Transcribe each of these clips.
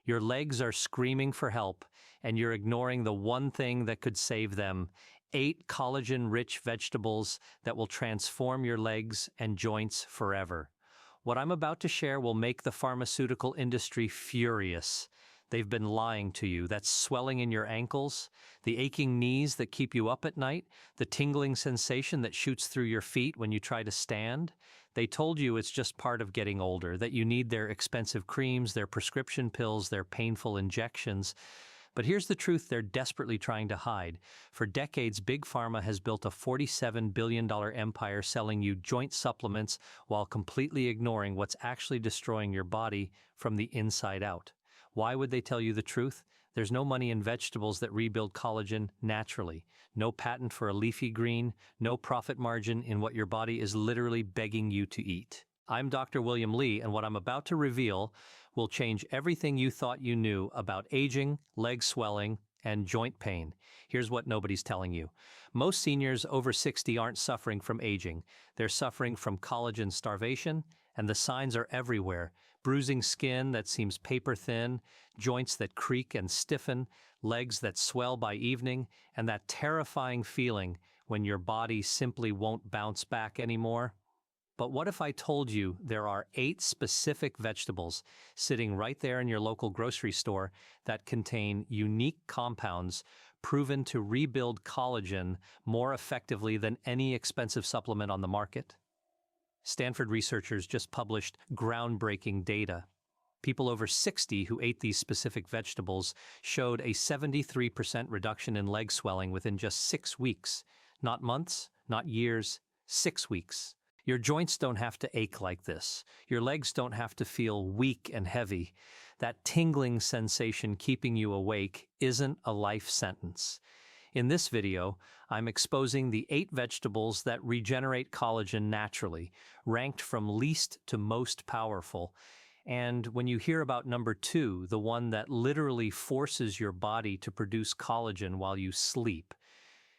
Your legs are screaming for help, and you're ignoring the one thing that could save them: 8 collagen-rich vegetables that will transform your legs and joints forever. What I'm about to share will make the pharmaceutical industry furious. They've been lying to you. That swelling in your ankles, the aching knees that keep you up at night, the tingling sensation that shoots through your feet when you try to stand. They told you it's just part of getting older, that you need their expensive creams, their prescription pills, their painful injections. But here's the truth they're desperately trying to hide. For decades, Big Pharma has built a $47 billion empire selling you joint supplements while completely ignoring what's actually destroying your body from the inside out. Why would they tell you the truth? There's no money in vegetables that rebuild collagen naturally. No patent for a leafy green, no profit margin in what your body is literally begging you to eat. I'm Dr. William Lee, and what I'm about to reveal will change everything you thought you knew about aging, leg swelling, and joint pain. Here's what nobody's telling you. Most seniors over 60 aren't suffering from aging. They're suffering from collagen starvation, and the signs are everywhere. Bruising skin that seems paper thin, joints that creak and stiffen, legs that swell by evening, and that terrifying feeling when your body simply won't bounce back anymore. But what if I told you there are 8 specific vegetables sitting right there in your local grocery store that contain unique compounds proven to rebuild collagen more effectively than any expensive supplement on the market? Stanford researchers just published groundbreaking data. People over 60 who ate these specific vegetables showed a 73% reduction in leg swelling within just 6 weeks. Not months, not years, 6 weeks. Your joints don't have to ache like this. Your legs don't have to feel weak and heavy. That tingling sensation keeping you awake isn't a life sentence. In this video, I'm exposing the 8 vegetables that regenerate collagen naturally, ranked from least to most powerful. And when you hear about number 2, the one that literally forces your body to produce collagen while you sleep,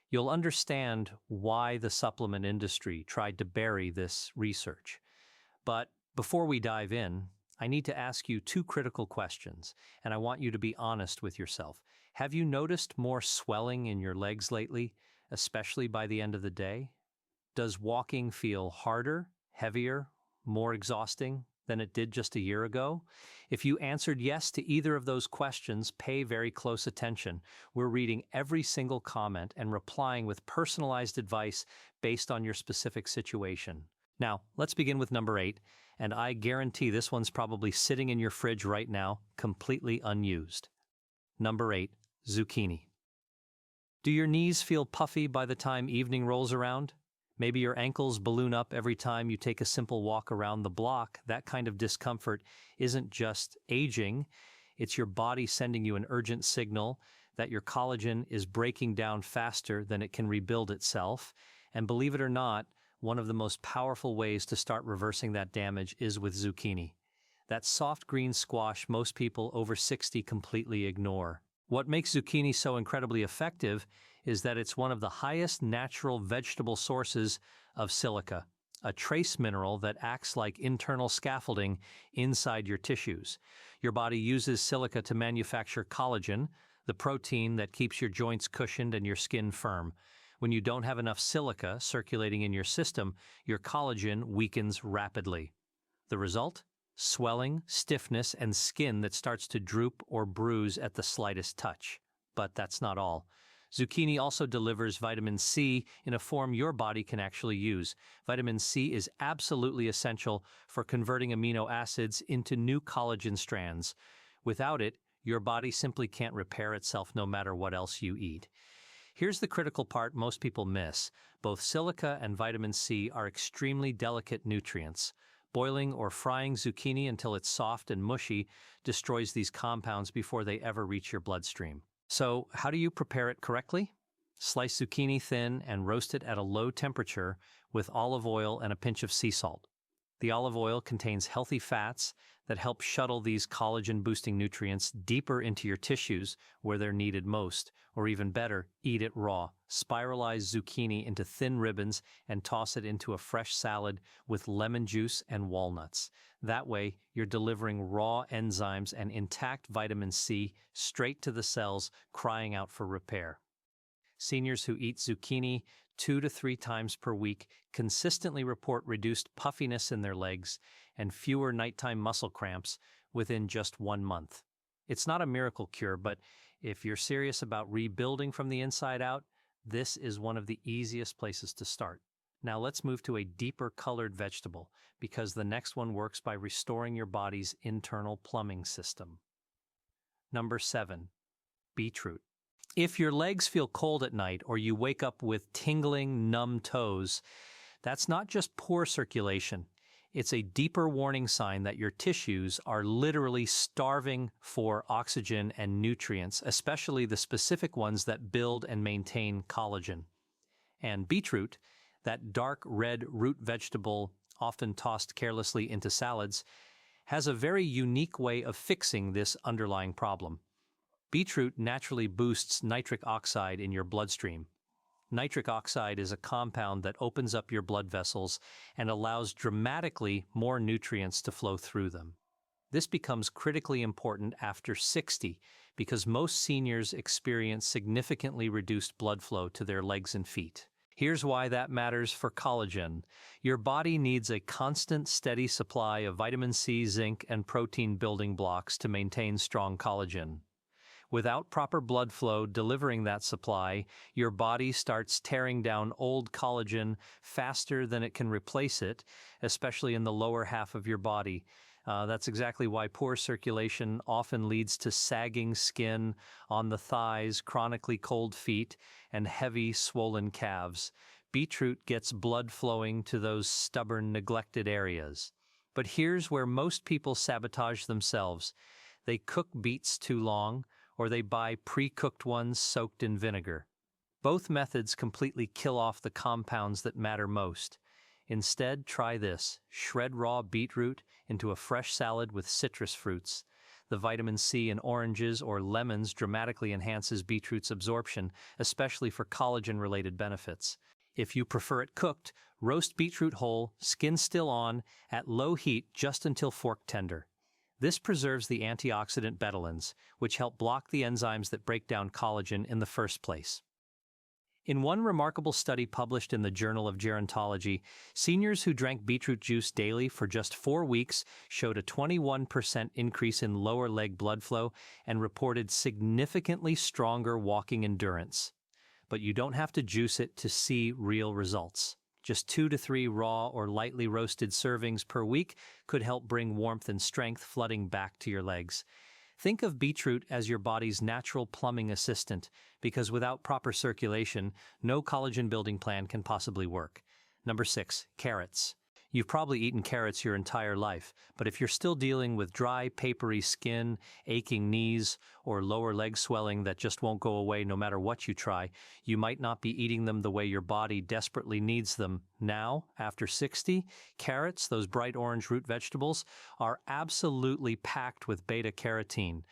you'll understand why the supplement industry tried to bury this research. But before we dive in, I need to ask you 2 critical questions, and I want you to be honest with yourself. Have you noticed more swelling in your legs lately, especially by the end of the day? Does walking feel harder, heavier, more exhausting than it did just a year ago? If you answered yes to either of those questions, pay very close attention. We're reading every single comment and replying with personalized advice based on your specific situation. Now, let's begin with number 8, and I guarantee this one's probably sitting in your fridge right now, completely unused. Number 8, zucchini. Do your knees feel puffy by the time evening rolls around? Maybe your ankles balloon up every time you take a simple walk around the block. That kind of discomfort isn't just aging, it's your body sending you an urgent signal that your collagen is breaking down faster than it can rebuild itself. And believe it or not, one of the most powerful ways to start reversing that damage is with zucchini. That soft green squash most people over 60 completely ignore. What makes zucchini so incredibly effective is that it's one of the highest natural vegetable sources of silica, a trace mineral that acts like internal scaffolding inside your tissues. Your body uses silica to manufacture collagen, the protein that keeps your joints cushioned and your skin firm. When you don't have enough silica circulating in your system, your collagen weakens rapidly. The result? Swelling, stiffness, and skin that starts to droop or bruise at the slightest touch. But that's not all. Zucchini also delivers vitamin C in a form your body can actually use. Vitamin C is absolutely essential for converting amino acids into new collagen strands. Without it, your body simply can't repair itself no matter what else you eat. Here's the critical part most people miss. Both silica and vitamin C are extremely delicate nutrients. Boiling or frying zucchini until it's soft and mushy destroys these compounds before they ever reach your bloodstream. So, how do you prepare it correctly? Slice zucchini thin and roast it at a low temperature with olive oil and a pinch of sea salt. The olive oil contains healthy fats that help shuttle these collagen-boosting nutrients deeper into your tissues where they're needed most, or even better, eat it raw. Spiralize zucchini into thin ribbons and toss it into a fresh salad with lemon juice and walnuts. That way, you're delivering raw enzymes and intact vitamin C straight to the cells crying out for repair. Seniors who eat zucchini 2 to 3 times per week consistently report reduced puffiness in their legs and fewer nighttime muscle cramps within just 1 month. It's not a miracle cure, but if you're serious about rebuilding from the inside out, this is one of the easiest places to start. Now let's move to a deeper colored vegetable, because the next one works by restoring your body's internal plumbing system. Number 7. Beetroot. If your legs feel cold at night or you wake up with tingling, numb toes, that's not just poor circulation. It's a deeper warning sign that your tissues are literally starving for oxygen and nutrients, especially the specific ones that build and maintain collagen. And beetroot, that dark red root vegetable often tossed carelessly into salads, has a very unique way of fixing this underlying problem. Beetroot naturally boosts nitric oxide in your bloodstream. Nitric oxide is a compound that opens up your blood vessels and allows dramatically more nutrients to flow through them. This becomes critically important after 60 because most seniors experience significantly reduced blood flow to their legs and feet. Here's why that matters for collagen. Your body needs a constant, steady supply of vitamin C, zinc, and protein building blocks to maintain strong collagen. Without proper blood flow delivering that supply, your body starts tearing down old collagen faster than it can replace it, especially in the lower half of your body. That's exactly why poor circulation often leads to sagging skin on the thighs, chronically cold feet, and heavy, swollen calves. Beetroot gets blood flowing to those stubborn, neglected areas. But here's where most people sabotage themselves. They cook beets too long, or they buy pre-cooked ones soaked in vinegar. Both methods completely kill off the compounds that matter most. Instead, try this. Shred raw beetroot into a fresh salad with citrus fruits. The vitamin C in oranges or lemons dramatically enhances beetroot's absorption, especially for collagen-related benefits. If you prefer it cooked, roast beetroot whole, skin still on, at low heat just until fork tender. This preserves the antioxidant betalains, which help block the enzymes that break down collagen in the first place. In one remarkable study published in the Journal of Gerontology, seniors who drank beetroot juice daily for just 4 weeks showed a 21% increase in lower leg blood flow and reported significantly stronger walking endurance. But you don't have to juice it to see real results. Just 2 to 3 raw or lightly roasted servings per week could help bring warmth and strength flooding back to your legs. Think of beetroot as your body's natural plumbing assistant, because without proper circulation, no collagen-building plan can possibly work. Number 6, carrots. You've probably eaten carrots your entire life, but if you're still dealing with dry, papery skin, aching knees, or lower leg swelling that just won't go away no matter what you try, you might not be eating them the way your body desperately needs them. Now, after 60, carrots, those bright orange root vegetables, are absolutely packed with beta-carotene.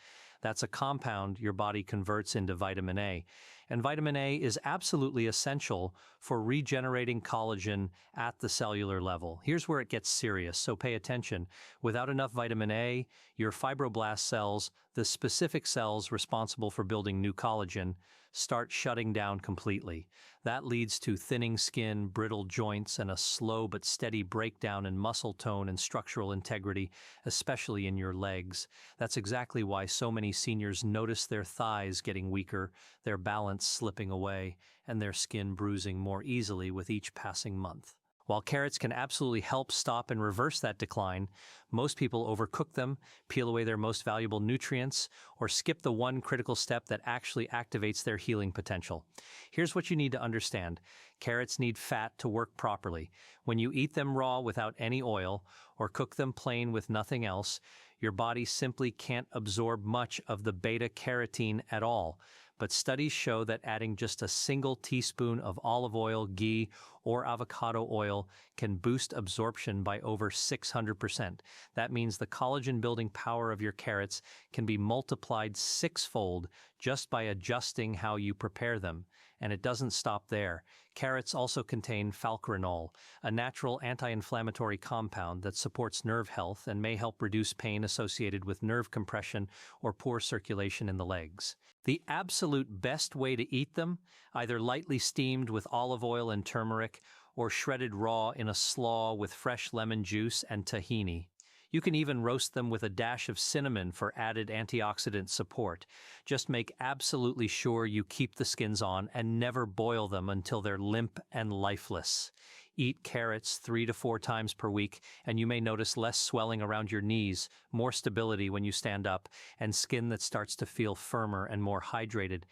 That's a compound your body converts into vitamin A. And vitamin A is absolutely essential for regenerating collagen at the cellular level. Here's where it gets serious, so pay attention. Without enough vitamin A, your fibroblast cells, the specific cells responsible for building new collagen, start shutting down completely. That leads to thinning skin, brittle joints, and a slow but steady breakdown in muscle tone and structural integrity, especially in your legs. That's exactly why so many seniors notice their thighs getting weaker, their balance slipping away, and their skin bruising more easily with each passing month. While carrots can absolutely help stop and reverse that decline, most people overcook them, peel away their most valuable nutrients, or skip the one critical step that actually activates their healing potential. Here's what you need to understand. Carrots need fat to work properly. When you eat them raw without any oil, or cook them plain with nothing else, your body simply can't absorb much of the beta-carotene at all. But studies show that adding just a single teaspoon of olive oil, ghee, or avocado oil can boost absorption by over 600%. That means the collagen-building power of your carrots can be multiplied sixfold just by adjusting how you prepare them. And it doesn't stop there. Carrots also contain falcarinol, a natural anti-inflammatory compound that supports nerve health and may help reduce pain associated with nerve compression or poor circulation in the legs. The absolute best way to eat them, either lightly steamed with olive oil and turmeric, or shredded raw in a slaw with fresh lemon juice and tahini. You can even roast them with a dash of cinnamon for added antioxidant support. Just make absolutely sure you keep the skins on and never boil them until they're limp and lifeless. Eat carrots 3 to 4 times per week, and you may notice less swelling around your knees, more stability when you stand up, and skin that starts to feel firmer and more hydrated.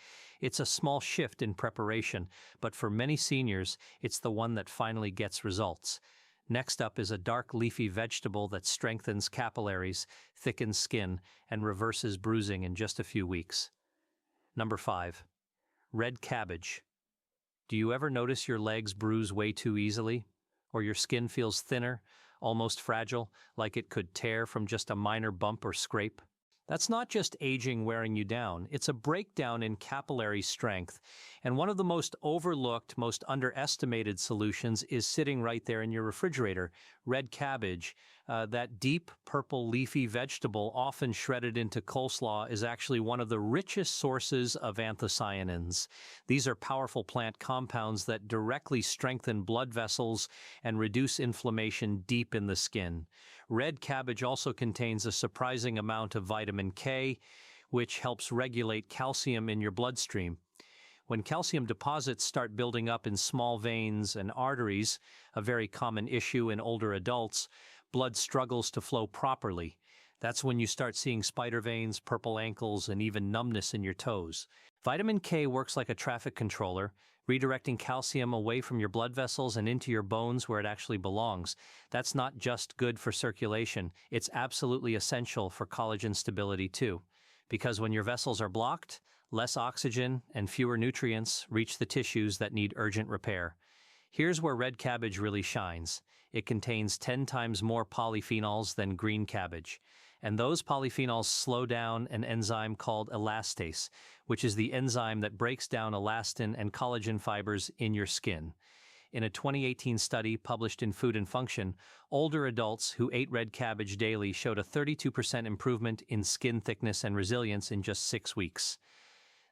It's a small shift in preparation, but for many seniors, it's the one that finally gets results. Next up is a dark leafy vegetable that strengthens capillaries, thickens skin, and reverses bruising in just a few weeks. Number 5. Red cabbage. Do you ever notice your legs bruise way too easily? Or your skin feels thinner, almost fragile, like it could tear from just a minor bump or scrape? That's not just aging wearing you down, it's a breakdown in capillary strength. And one of the most overlooked, most underestimated solutions is sitting right there in your refrigerator. Red cabbage, that deep purple leafy vegetable often shredded into coleslaw, is actually one of the richest sources of anthocyanins. These are powerful plant compounds that directly strengthen blood vessels and reduce inflammation deep in the skin. Red cabbage also contains a surprising amount of vitamin K, which helps regulate calcium in your bloodstream. When calcium deposits start building up in small veins and arteries, a very common issue in older adults, blood struggles to flow properly. That's when you start seeing spider veins, purple ankles, and even numbness in your toes. Vitamin K works like a traffic controller, redirecting calcium away from your blood vessels and into your bones where it actually belongs. That's not just good for circulation, it's absolutely essential for collagen stability too. Because when your vessels are blocked, less oxygen and fewer nutrients reach the tissues that need urgent repair. Here's where red cabbage really shines. It contains 10 times more polyphenols than green cabbage. And those polyphenols slow down an enzyme called elastase, which is the enzyme that breaks down elastin and collagen fibers in your skin. In a 2018 study published in Food and Function, older adults who ate red cabbage daily showed a 32% improvement in skin thickness and resilience in just 6 weeks.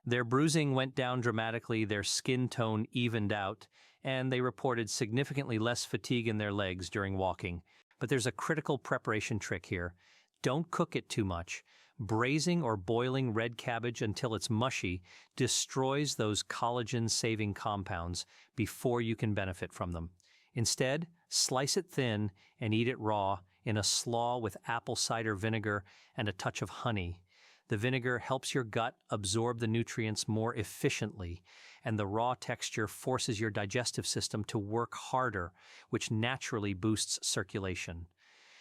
Their bruising went down dramatically, their skin tone evened out, and they reported significantly less fatigue in their legs during walking. But there's a critical preparation trick here. Don't cook it too much. Braising or boiling red cabbage until it's mushy destroys those collagen-saving compounds before you can benefit from them. Instead, slice it thin and eat it raw in a slaw with apple cider vinegar and a touch of honey. The vinegar helps your gut absorb the nutrients more efficiently, and the raw texture forces your digestive system to work harder, which naturally boosts circulation.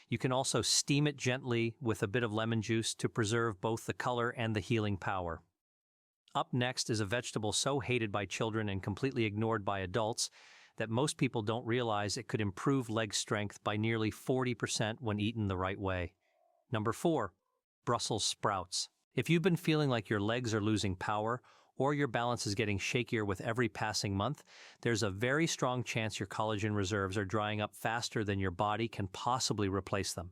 You can also steam it gently with a bit of lemon juice to preserve both the color and the healing power. Up next is a vegetable so hated by children and completely ignored by adults that most people don't realize it could improve leg strength by nearly 40% when eaten the right way. Number 4, Brussels sprouts. If you've been feeling like your legs are losing power or your balance is getting shakier with every passing month, there's a very strong chance your collagen reserves are drying up faster than your body can possibly replace them.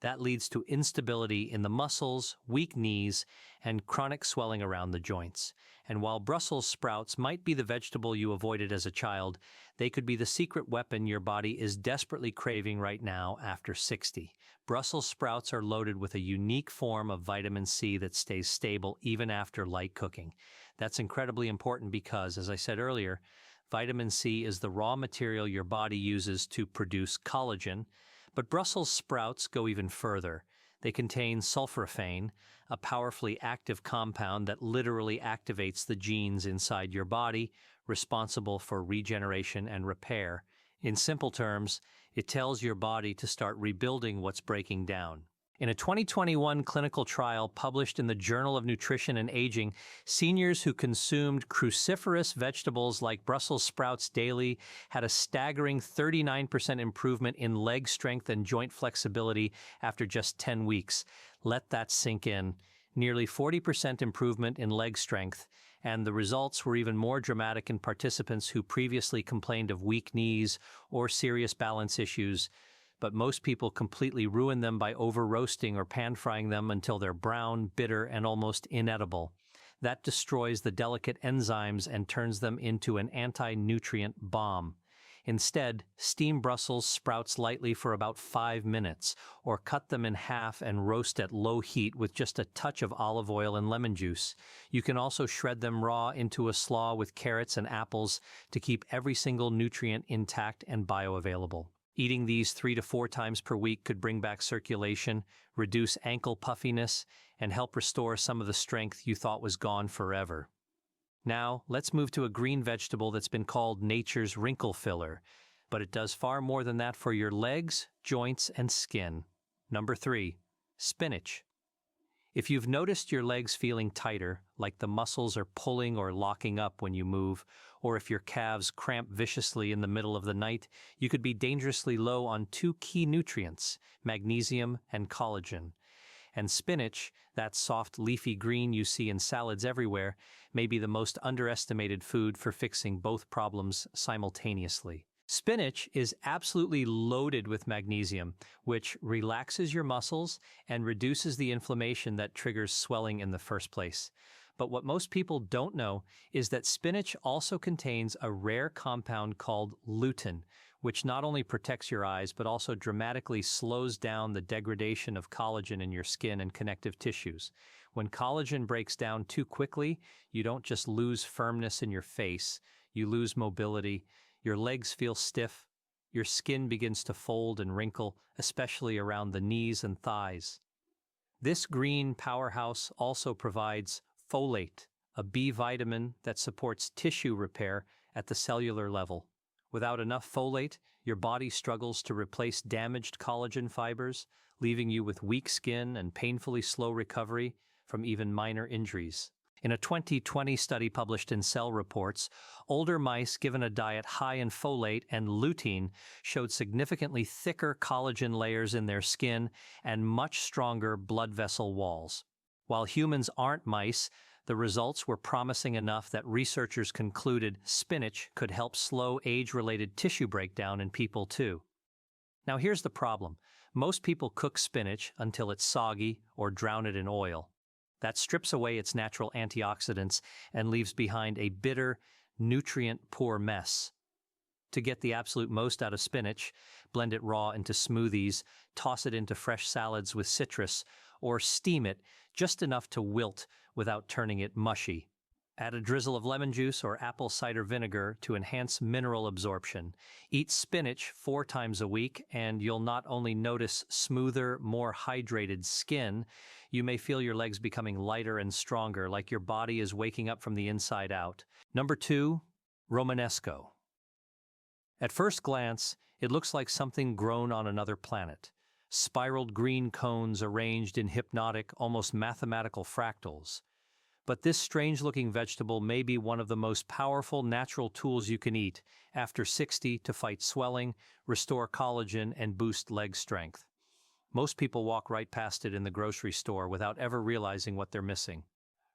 That leads to instability in the muscles, weak knees, and chronic swelling around the joints. And while Brussels sprouts might be the vegetable you avoided as a child, they could be the secret weapon your body is desperately craving right now after 60. Brussels sprouts are loaded with a unique form of vitamin C that stays stable even after light cooking. That's incredibly important because, as I said earlier, vitamin C is the raw material your body uses to produce collagen, but Brussels sprouts go even further. They contain sulforaphane, a powerfully active compound that literally activates the genes inside your body, responsible for regeneration and repair. In simple terms, it tells your body to start rebuilding what's breaking down. In a 2021 clinical trial published in the Journal of Nutrition and Aging, seniors who consumed cruciferous vegetables like Brussels sprouts daily had a staggering 39% improvement in leg strength and joint flexibility after just 10 weeks. Let that sink in. Nearly 40% improvement in leg strength, and the results were even more dramatic in participants who previously complained of weak knees or serious balance issues. But most people completely ruin them by over-roasting or pan-frying them until they're brown, bitter, and almost inedible. That destroys the delicate enzymes and turns them into an anti-nutrient bomb. Instead, steam Brussels sprouts lightly for about 5 minutes, or cut them in half and roast at low heat with just a touch of olive oil and lemon juice. You can also shred them raw into a slaw with carrots and apples to keep every single nutrient intact and bioavailable. Eating these 3 to 4 times per week could bring back circulation, reduce ankle puffiness, and help restore some of the strength you thought was gone forever. Now, let's move to a green vegetable that's been called nature's wrinkle filler, but it does far more than that for your legs, joints, and skin. Number 3, spinach. If you've noticed your legs feeling tighter, like the muscles are pulling or locking up when you move, or if your calves cramp viciously in the middle of the night, you could be dangerously low on 2 key nutrients, magnesium and collagen. And spinach, that soft leafy green you see in salads everywhere, may be the most underestimated food for fixing both problems simultaneously. Spinach is absolutely loaded with magnesium, which relaxes your muscles and reduces the inflammation that triggers swelling in the first place. But what most people don't know is that spinach also contains a rare compound called lutein, which not only protects your eyes but also dramatically slows down the degradation of collagen in your skin and connective tissues. When collagen breaks down too quickly, you don't just lose firmness in your face, you lose mobility, your legs feel stiff, your skin begins to fold and wrinkle, especially around the knees and thighs. This green powerhouse also provides folate, a B vitamin that supports tissue repair at the cellular level. Without enough folate, your body struggles to replace damaged collagen fibers, leaving you with weak skin and painfully slow recovery from even minor injuries. In a 2020 study published in Cell Reports, older mice given a diet high in folate and lutein showed significantly thicker collagen layers in their skin and much stronger blood vessel walls. While humans aren't mice, the results were promising enough that researchers concluded spinach could help slow age-related tissue breakdown in people too. Now here's the problem. Most people cook spinach until it's soggy or drown it in oil. That strips away its natural antioxidants and leaves behind a bitter, nutrient-poor mess. To get the absolute most out of spinach, blend it raw into smoothies, toss it into fresh salads with citrus, or steam it just enough to wilt without turning it mushy. Add a drizzle of lemon juice or apple cider vinegar to enhance mineral absorption. Eat spinach 4 times a week, and you'll not only notice smoother, more hydrated skin, you may feel your legs becoming lighter and stronger, like your body is waking up from the inside out. Number 2, Romanesque. At first glance, it looks like something grown on another planet. Spiraled green cones arranged in hypnotic, almost mathematical fractals. But this strange-looking vegetable may be one of the most powerful natural tools you can eat after 60 to fight swelling, restore collagen, and boost leg strength. Most people walk right past it in the grocery store without ever realizing what they're missing.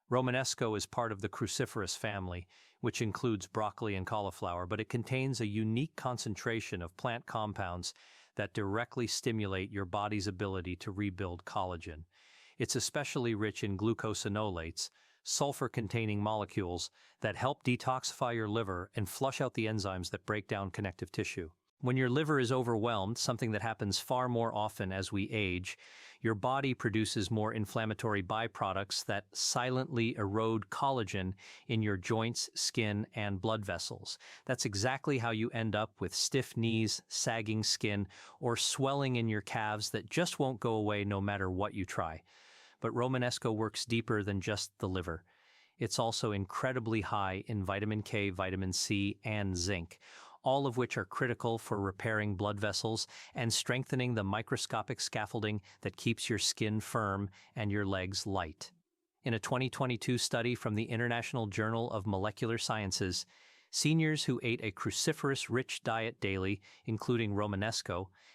Romanesque is part of the cruciferous family, which includes broccoli and cauliflower, but it contains a unique concentration of plant compounds that directly stimulate your body's ability to rebuild collagen. It's especially rich in glucosinolates, sulfur-containing molecules that help detoxify your liver and flush out the enzymes that break down connective tissue. When your liver is overwhelmed, something that happens far more often as we age, your body produces more inflammatory byproducts that silently erode collagen in your joints, skin, and blood vessels. That's exactly how you end up with stiff knees, sagging skin, or swelling in your calves that just won't go away no matter what you try. But Romanesque works deeper than just the liver. It's also incredibly high in vitamin K, vitamin C, and zinc. all of which are critical for repairing blood vessels and strengthening the microscopic scaffolding that keeps your skin firm and your legs light. In a 2022 study from the International Journal of Molecular Sciences, seniors who ate a cruciferous-rich diet daily, including Romanesque,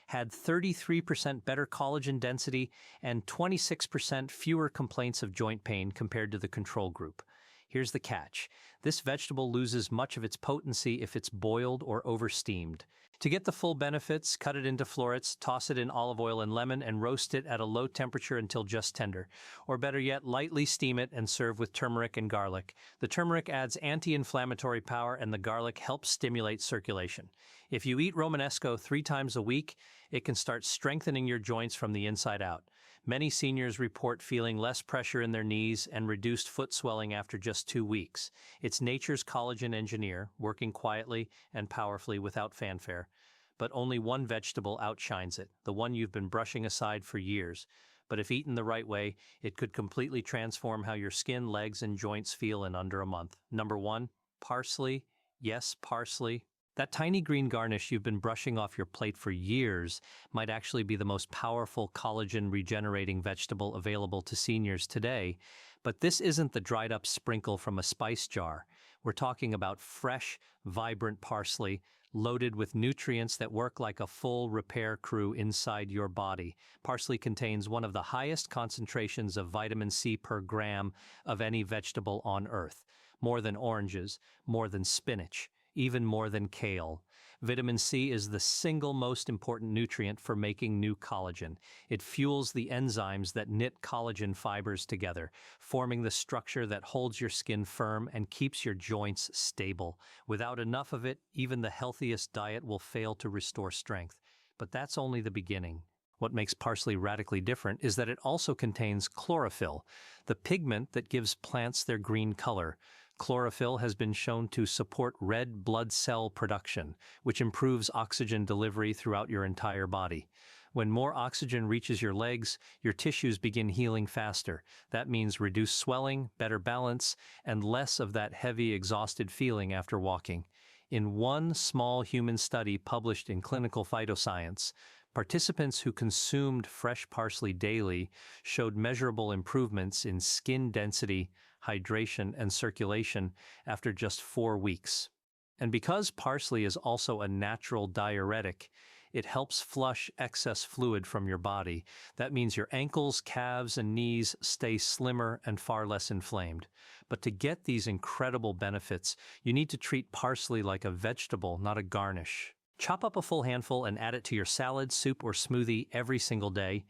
had 33% better collagen density and 26% fewer complaints of joint pain compared to the control group. Here's the catch. This vegetable loses much of its potency if it's boiled or over-steamed. To get the full benefits, cut it into florets, toss it in olive oil and lemon, and roast it at a low temperature until just tender. Or better yet, lightly steam it and serve with turmeric and garlic. The turmeric adds anti-inflammatory power and the garlic helps stimulate circulation. If you eat Romanesque 3 times a week, it can start strengthening your joints from the inside out. Many seniors report feeling less pressure in their knees and reduced foot swelling after just 2 weeks. It's nature's collagen engineer, working quietly and powerfully without fanfare. But only one vegetable outshines it, the one you've been brushing aside for years. But if eaten the right way, it could completely transform how your skin, legs, and joints feel in under a month. Number 1, parsley. Yes, parsley. That tiny green garnish you've been brushing off your plate for years might actually be the most powerful collagen-regenerating vegetable available to seniors today. But this isn't the dried-up sprinkle from a spice jar. We're talking about fresh, vibrant parsley, loaded with nutrients that work like a full repair crew inside your body. Parsley contains one of the highest concentrations of vitamin C per gram of any vegetable on Earth. More than oranges, more than spinach, even more than kale. Vitamin C is the single most important nutrient for making new collagen. It fuels the enzymes that knit collagen fibers together, forming the structure that holds your skin firm and keeps your joints stable. Without enough of it, even the healthiest diet will fail to restore strength. But that's only the beginning. What makes parsley radically different is that it also contains chlorophyll, the pigment that gives plants their green color. Chlorophyll has been shown to support red blood cell production, which improves oxygen delivery throughout your entire body. When more oxygen reaches your legs, your tissues begin healing faster. That means reduced swelling, better balance, and less of that heavy, exhausted feeling after walking. In one small human study published in Clinical Phytoscience, participants who consumed fresh parsley daily showed measurable improvements in skin density, hydration, and circulation after just 4 weeks. And because parsley is also a natural diuretic, it helps flush excess fluid from your body. That means your ankles, calves, and knees stay slimmer and far less inflamed. But to get these incredible benefits, you need to treat parsley like a vegetable, not a garnish. Chop up a full handful and add it to your salad, soup, or smoothie every single day.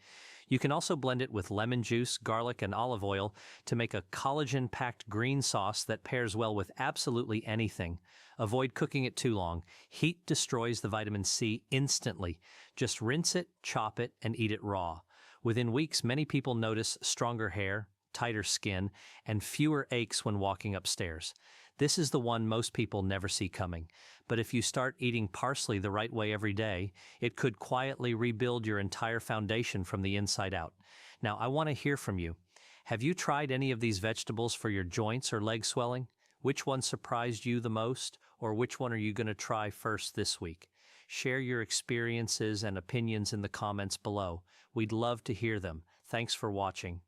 You can also blend it with lemon juice, garlic, and olive oil to make a collagen-packed green sauce that pairs well with absolutely anything. Avoid cooking it too long. Heat destroys the vitamin C instantly. Just rinse it, chop it, and eat it raw. Within weeks, many people notice stronger hair, tighter skin, and fewer aches when walking upstairs. This is the one most people never see coming. But if you start eating parsley the right way every day, it could quietly rebuild your entire foundation from the inside out. Now, I want to hear from you. Have you tried any of these vegetables for your joints or leg swelling? Which one surprised you the most, or which one are you going to try first this week? Share your experiences and opinions in the comments below. We'd love to hear them. Thanks for watching.